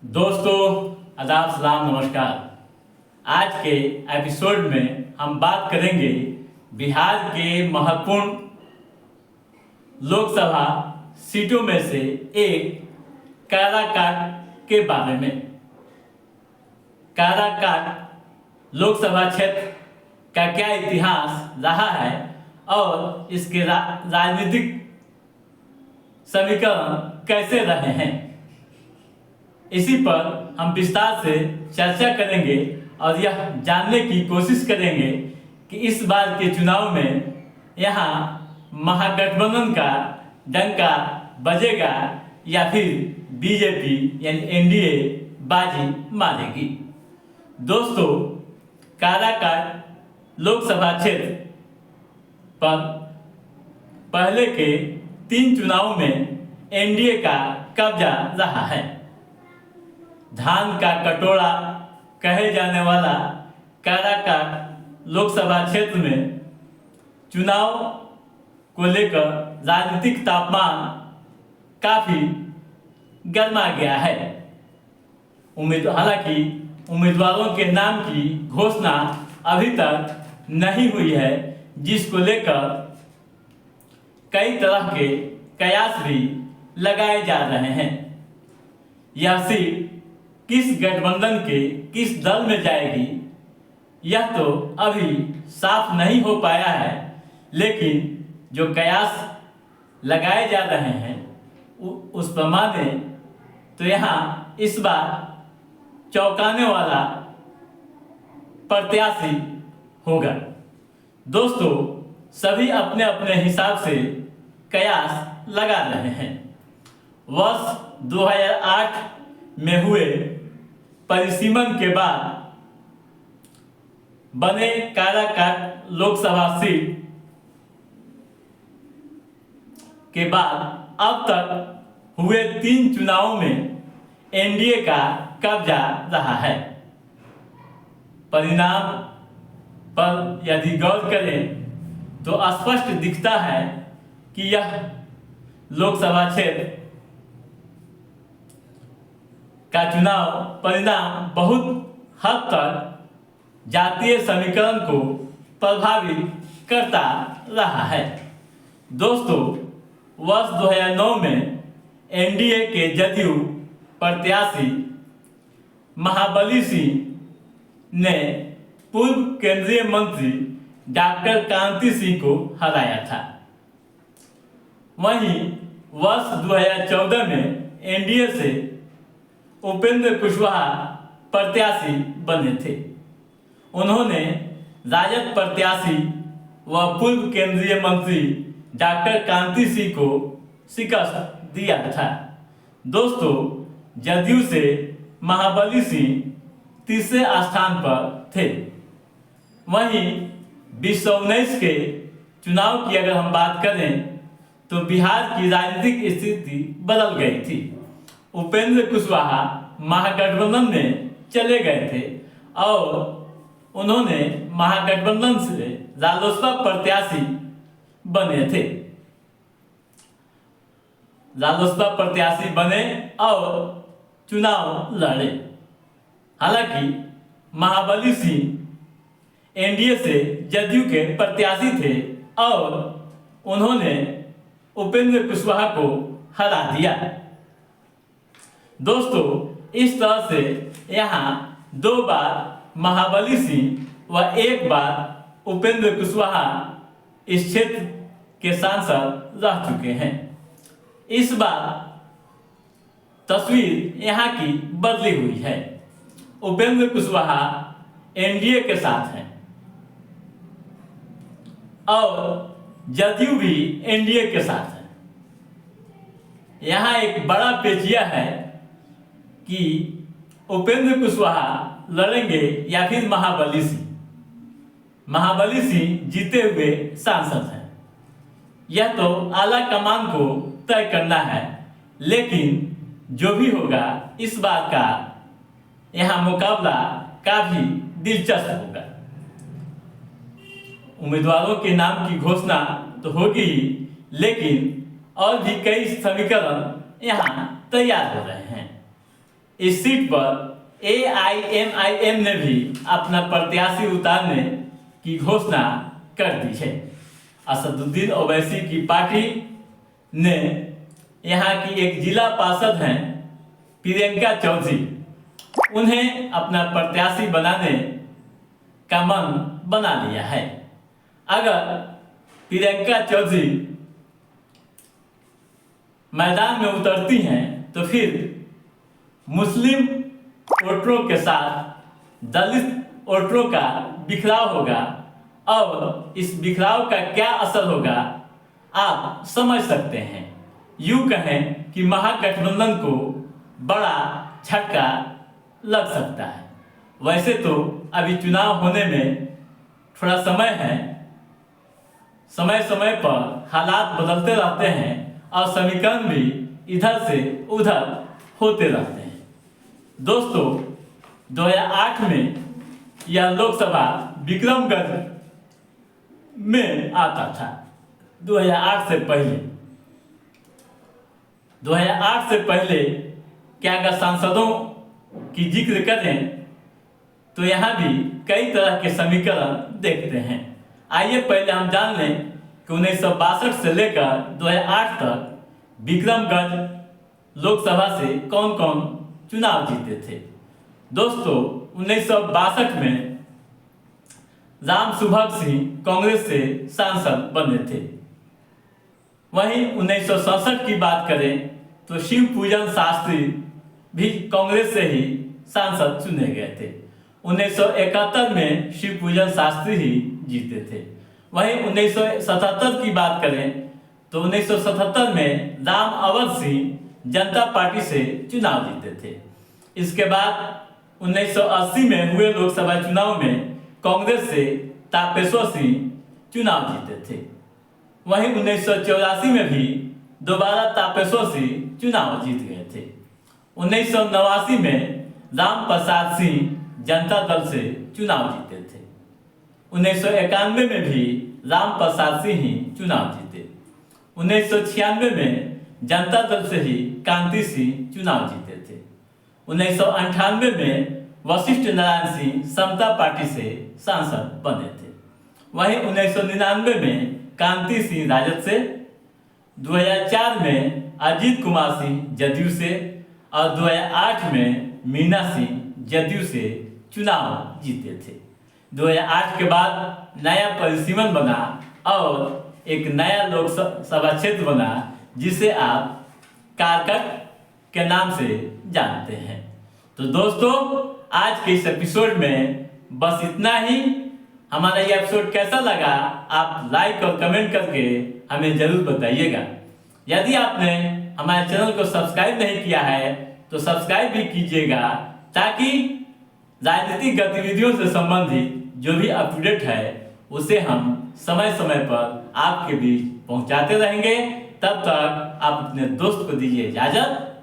दोस्तों, आदाब, सलाम, नमस्कार। आज के एपिसोड में हम बात करेंगे बिहार के महत्वपूर्ण लोकसभा सीटों में से एक काराकाट के बारे में। काराकाट लोकसभा क्षेत्र का क्या इतिहास रहा है और इसके राजनीतिक समीकरण कैसे रहे हैं, इसी पर हम विस्तार से चर्चा करेंगे और यह जानने की कोशिश करेंगे कि इस बार के चुनाव में यहाँ महागठबंधन का डंका बजेगा या फिर बीजेपी यानी एनडीए बाजी मारेगी। दोस्तों, काराकाट लोकसभा क्षेत्र पर पहले के 3 चुनावों में एनडीए का कब्जा रहा है। धान का कटोरा कहे जाने वाला काराकाट लोकसभा क्षेत्र में चुनाव को लेकर राजनीतिक तापमान काफी गर्मा गया है। हालांकि उम्मीदवारों के नाम की घोषणा अभी तक नहीं हुई है, जिसको लेकर कई तरह के कयास भी लगाए जा रहे हैं। यह सीट किस गठबंधन के किस दल में जाएगी, यह तो अभी साफ नहीं हो पाया है, लेकिन जो कयास लगाए जा रहे हैं उस प्रमाणे तो यहाँ इस बार चौंकाने वाला प्रत्याशी होगा। दोस्तों, सभी अपने अपने हिसाब से कयास लगा रहे हैं। वर्ष 2008 में हुए परिसीमन के बाद बने काराकाट लोकसभा सीट के बाद अब तक हुए 3 चुनावों में एनडीए का कब्जा रहा है। परिणाम पर यदि गौर करें तो स्पष्ट दिखता है कि यह लोकसभा क्षेत्र का चुनाव परिणाम बहुत हद तक जातीय समीकरण को प्रभावित करता रहा है। दोस्तों, वर्ष 2009 में एनडीए के जदयू प्रत्याशी महाबली सिंह ने पूर्व केंद्रीय मंत्री डॉक्टर कांति सिंह को हराया था। वहीं वर्ष 2014 में एनडीए से उपेंद्र कुशवाहा प्रत्याशी बने थे। उन्होंने राजद प्रत्याशी व पूर्व केंद्रीय मंत्री डॉक्टर कांति सिंह को शिकस्त दिया था। दोस्तों, जदयू से महाबली सिंह तीसरे स्थान पर थे। वहीं 2019 के चुनाव की अगर हम बात करें तो बिहार की राजनीतिक स्थिति बदल गई थी। उपेंद्र कुशवाहा महागठबंधन में चले गए थे और उन्होंने महागठबंधन से रालोसपा प्रत्याशी बने थे। रालोसपा प्रत्याशी बने और चुनाव लड़े। हालांकि महाबली सिंह एनडीए से जदयू के प्रत्याशी थे और उन्होंने उपेंद्र कुशवाहा को हरा दिया। दोस्तों, इस तरह से यहाँ 2 बार महाबली सिंह व 1 बार उपेंद्र कुशवाहा इस क्षेत्र के सांसद रह चुके हैं। इस बार तस्वीर यहाँ की बदली हुई है। उपेंद्र कुशवाहा एनडीए के साथ हैं और जदयू भी एनडीए के साथ है। यहाँ एक बड़ा पेचिया है कि उपेंद्र कुशवाहा लड़ेंगे या फिर महाबली सिंह। महाबली सिंह जीते हुए सांसद हैं। यह तो आला कमान को तय करना है, लेकिन जो भी होगा इस बार का यहाँ मुकाबला काफी दिलचस्प होगा। उम्मीदवारों के नाम की घोषणा तो होगी ही, लेकिन और भी कई समीकरण यहाँ तैयार हो रहे हैं। इस सीट पर AIMIM ने भी अपना प्रत्याशी उतारने की घोषणा कर दी है। असदुद्दीन ओवैसी की पार्टी ने यहाँ की एक जिला पार्षद हैं प्रियंका चौधरी, उन्हें अपना प्रत्याशी बनाने का मन बना लिया है। अगर प्रियंका चौधरी मैदान में उतरती हैं तो फिर मुस्लिम वोटरों के साथ दलित वोटरों का बिखराव होगा और इस बिखराव का क्या असर होगा आप समझ सकते हैं। यूं कहें कि महागठबंधन को बड़ा झटका लग सकता है। वैसे तो अभी चुनाव होने में थोड़ा समय है, समय समय पर हालात बदलते रहते हैं और समीकरण भी इधर से उधर होते रहते हैं। दोस्तों, 2008 में यह लोकसभा विक्रमगढ़ में आता था। 2008 से पहले क्या अगर सांसदों की जिक्र करें तो यहाँ भी कई तरह के समीकरण देखते हैं। आइए पहले हम जान लें कि 1962 से लेकर 2008 तक विक्रमगढ़ लोकसभा से कौन कौन चुनाव जीते थे। दोस्तों, 1962 में राम सुभग सिंह कांग्रेस से सांसद बने थे। वहीं 1967 की बात करें तो शिव पूजन शास्त्री भी कांग्रेस से ही सांसद चुने गए थे। 1971 में शिव पूजन शास्त्री ही जीते थे। वहीं 1977 की बात करें तो 1977 में राम अवध सिंह जनता पार्टी से चुनाव जीते थे। इसके बाद 1980 में हुए लोकसभा चुनाव में कांग्रेस से तापेश्वर सिंह चुनाव जीते थे। वहीं 1984 में भी दोबारा तापेश्वर सिंह चुनाव जीत गए थे। 1989 में राम प्रसाद सिंह जनता दल से चुनाव जीते थे। 1991 में भी राम प्रसाद सिंह ही चुनाव जीते। 1996 में जनता दल से ही कांति सिंह चुनाव जीते थे। 1998 में वशिष्ठ नारायण सिंह समता पार्टी से सांसद बने थे। वहीं 1999 में कांति सिंह राजद से, 2004 में अजीत कुमार सिंह जदयू से और 2008 में मीना सिंह जदयू से चुनाव जीते थे। 2008 के बाद नया परिसीमन बना और एक नया लोकसभा क्षेत्र बना जिसे आप कारकट के नाम से जानते हैं। तो दोस्तों, आज के इस एपिसोड में बस इतना ही। हमारा ये एपिसोड कैसा लगा आप लाइक और कमेंट करके हमें जरूर बताइएगा। यदि आपने हमारे चैनल को सब्सक्राइब नहीं किया है तो सब्सक्राइब भी कीजिएगा, ताकि राजनीतिक गतिविधियों से संबंधित जो भी अपडेट है उसे हम समय समय पर आपके बीच पहुंचाते रहेंगे। तब तक आप अपने दोस्त को दीजिए इजाजत।